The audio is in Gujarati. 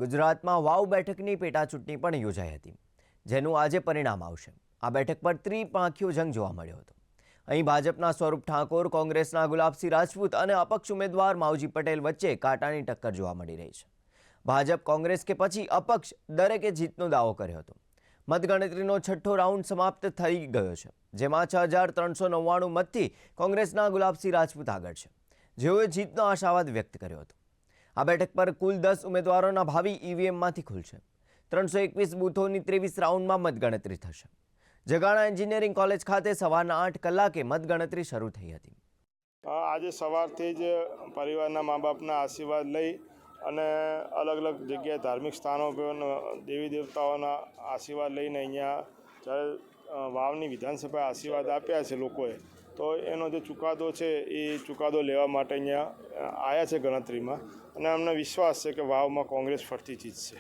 ગુજરાતમાં વાવ બેઠકની પેટાચૂંટણી પણ યોજાઈ હતી, જેનું આજે પરિણામ આવશે। આ બેઠક પર ત્રિપાંખીયો જંગ જોવા મળ્યો હતો। અહીં ભાજપના સ્વરૂપ ઠાકોર, કોંગ્રેસના ગુલાબસિંહ રાજપૂત અને અપક્ષ ઉમેદવાર માવજી પટેલ વચ્ચે કાંટાની ટક્કર જોવા મળી રહી છે। ભાજપ, કોંગ્રેસ કે પછી અપક્ષ દરેકે જીતનો દાવો કર્યો હતો। મતગણતરીનો છઠ્ઠો રાઉન્ડ સમાપ્ત થઈ ગયો છે, જેમાં 6399 મતથી કોંગ્રેસના ગુલાબસિંહ રાજપૂત આગળ છે, જેઓએ જીતનો આશાવાદ વ્યક્ત કર્યો હતો। આ બેઠક પર કુલ 10 ઉમેદવારોના ભાવિ ઈવીએમમાંથી ખુલશે। 321 બૂથોની 23 રાઉન્ડમાં મતગણતરી થશે। જગાણા એન્જિનિયરિંગ કોલેજ ખાતે સવારના 8 કલાકે મતગણતરી શરૂ થઈ હતી। આજે સવારથી જ પરિવારના મા બાપના આશીર્વાદ લઈ અને અલગ અલગ જગ્યાએ ધાર્મિક સ્થાનો પર દેવી દેવતાઓના આશીર્વાદ લઈને અહીંયા વાવની વિધાનસભા આશીર્વાદ આપ્યા છે લોકોએ, તો એનો જે ચુકાદો છે એ ચુકાદો લેવા માટે અહીંયા આવ્યા છે ગણતરીમાં, અને અમને વિશ્વાસ છે કે વાવમાં કોંગ્રેસ ફરતી જીતશે।